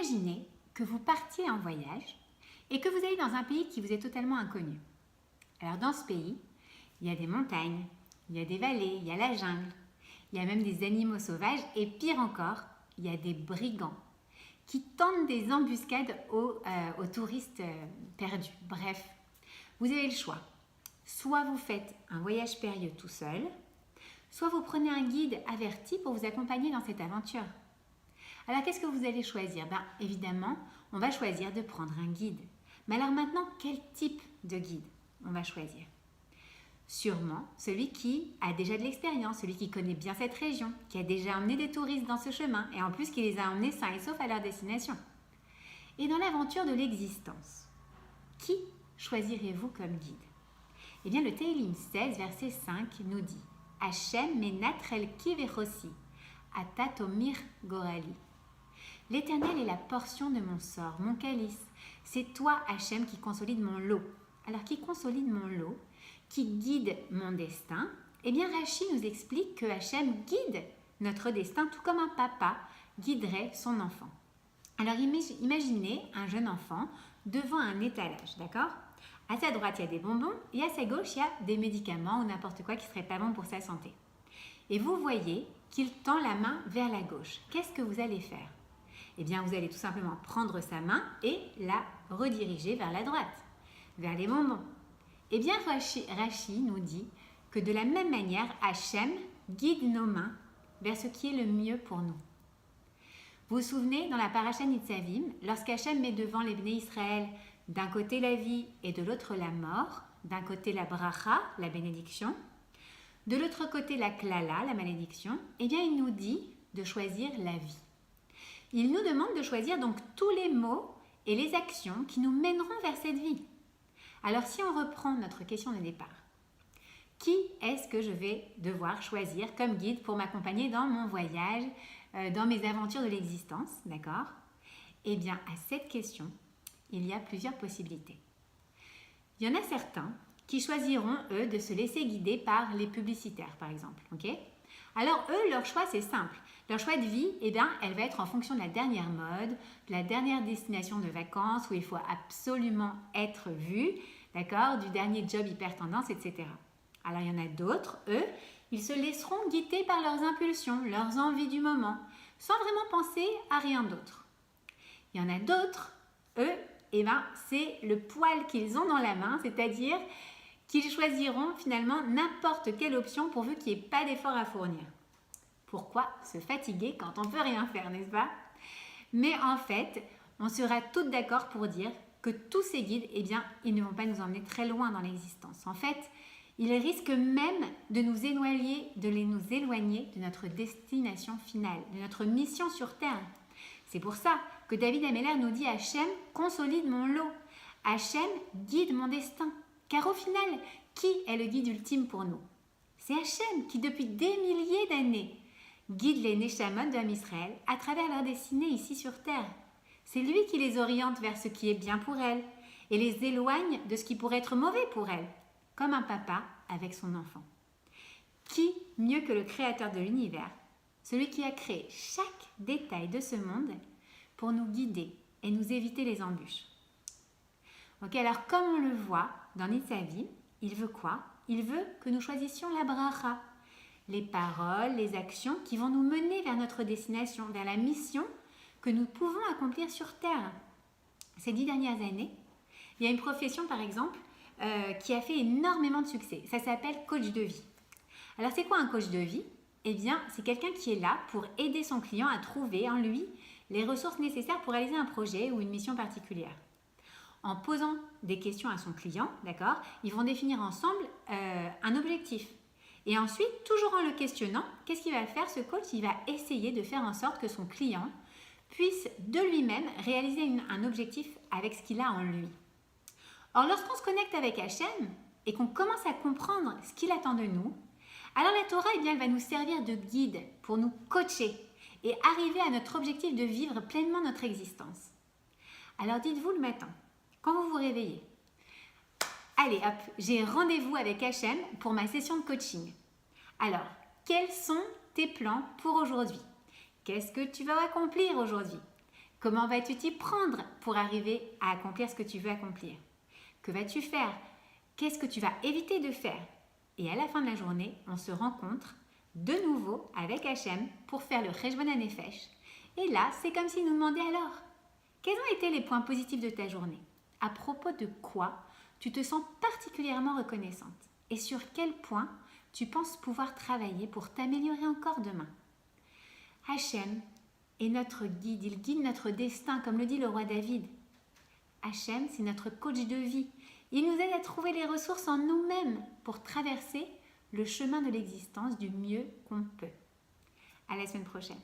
Imaginez que vous partiez en voyage et que vous allez dans un pays qui vous est totalement inconnu. Alors dans ce pays, il y a des montagnes, il y a des vallées, il y a la jungle, il y a même des animaux sauvages et pire encore, il y a des brigands qui tentent des embuscades aux touristes perdus. Bref, vous avez le choix. Soit vous faites un voyage périlleux tout seul, soit vous prenez un guide averti pour vous accompagner dans cette aventure. Alors qu'est-ce que vous allez choisir? Évidemment, on va choisir de prendre un guide. Mais alors maintenant, quel type de guide on va choisir? Sûrement celui qui a déjà de l'expérience, celui qui connaît bien cette région, qui a déjà emmené des touristes dans ce chemin et en plus qui les a emmenés sains et saufs à leur destination. Et dans l'aventure de l'existence, qui choisirez-vous comme guide? Eh bien, le Télim 16, verset 5 nous dit « Hachem menatrel kivechosi, atatomir gorali » L'Éternel est la portion de mon sort, mon calice. C'est toi, Hachem, qui consolide mon lot. Alors, qui consolide mon lot? Qui guide mon destin? Eh bien, Rachi nous explique que Hachem guide notre destin, tout comme un papa guiderait son enfant. Alors, imaginez un jeune enfant devant un étalage, d'accord? À sa droite, il y a des bonbons et à sa gauche, il y a des médicaments ou n'importe quoi qui ne serait pas bon pour sa santé. Et vous voyez qu'il tend la main vers la gauche. Qu'est-ce que vous allez faire? Eh bien, vous allez tout simplement prendre sa main et la rediriger vers la droite, vers les bonbons. Eh bien, Rachi nous dit que de la même manière, Hachem guide nos mains vers ce qui est le mieux pour nous. Vous vous souvenez, dans la Parashat Nitzavim, lorsqu'Hachem met devant les Bnei Israël d'un côté la vie et de l'autre la mort, d'un côté la bracha, la bénédiction, de l'autre côté la klala, la malédiction, eh bien, il nous dit de choisir la vie. Il nous demande de choisir donc tous les mots et les actions qui nous mèneront vers cette vie. Alors, si on reprend notre question de départ, qui est-ce que je vais devoir choisir comme guide pour m'accompagner dans mon voyage, dans mes aventures de l'existence, d'accord? Eh bien, à cette question, il y a plusieurs possibilités. Il y en a certains qui choisiront, eux, de se laisser guider par les publicitaires, par exemple, ok? Alors, eux, leur choix, c'est simple. Leur choix de vie, eh bien, elle va être en fonction de la dernière mode, de la dernière destination de vacances où il faut absolument être vu, d'accord, du dernier job hyper tendance, etc. Alors, il y en a d'autres, eux, ils se laisseront guider par leurs impulsions, leurs envies du moment, sans vraiment penser à rien d'autre. Il y en a d'autres, eux, eh bien, c'est le poil qu'ils ont dans la main, c'est-à-dire qu'ils choisiront finalement n'importe quelle option pourvu qu'il n'y ait pas d'effort à fournir. Pourquoi se fatiguer quand on ne peut rien faire, n'est-ce pas? Mais en fait, on sera toutes d'accord pour dire que tous ces guides, eh bien, ils ne vont pas nous emmener très loin dans l'existence. En fait, ils risquent même de nous éloigner de notre destination finale, de notre mission sur Terre. C'est pour ça que David Ameller nous dit « Hachem consolide mon lot, Hachem guide mon destin ». Car au final, qui est le guide ultime pour nous? C'est Hachem qui, depuis des milliers d'années, guide les Neshamot d'Am Israël à travers leur destinée ici sur Terre. C'est lui qui les oriente vers ce qui est bien pour elles et les éloigne de ce qui pourrait être mauvais pour elles, comme un papa avec son enfant. Qui mieux que le créateur de l'univers, celui qui a créé chaque détail de ce monde pour nous guider et nous éviter les embûches? Ok, alors comme on le voit dans Nitzavim, il veut quoi? Il veut que nous choisissions la bracha, les paroles, les actions qui vont nous mener vers notre destination, vers la mission que nous pouvons accomplir sur Terre. Ces 10 dernières années, il y a une profession par exemple qui a fait énormément de succès. Ça s'appelle coach de vie. Alors c'est quoi un coach de vie? Eh bien, c'est quelqu'un qui est là pour aider son client à trouver en lui les ressources nécessaires pour réaliser un projet ou une mission particulière. En posant des questions à son client, d'accord, ils vont définir ensemble un objectif. Et ensuite, toujours en le questionnant, qu'est-ce qu'il va faire ce coach? Il va essayer de faire en sorte que son client puisse de lui-même réaliser un objectif avec ce qu'il a en lui. Or, lorsqu'on se connecte avec Hachem et qu'on commence à comprendre ce qu'il attend de nous, alors la Torah, eh bien, elle va nous servir de guide pour nous coacher et arriver à notre objectif de vivre pleinement notre existence. Alors dites-vous le matin, quand vous vous réveillez, allez hop, j'ai rendez-vous avec Hachem pour ma session de coaching. Alors, quels sont tes plans pour aujourd'hui? Qu'est-ce que tu vas accomplir aujourd'hui? Comment vas-tu t'y prendre pour arriver à accomplir ce que tu veux accomplir? Que vas-tu faire? Qu'est-ce que tu vas éviter de faire? Et à la fin de la journée, on se rencontre de nouveau avec Hachem pour faire le Cheshbon HaNefesh. Et là, c'est comme s'il nous demandait alors, quels ont été les points positifs de ta journée? À propos de quoi tu te sens particulièrement reconnaissante? Et sur quel point tu penses pouvoir travailler pour t'améliorer encore demain? Hachem est notre guide, il guide notre destin, comme le dit le roi David. Hachem, c'est notre coach de vie. Il nous aide à trouver les ressources en nous-mêmes pour traverser le chemin de l'existence du mieux qu'on peut. À la semaine prochaine.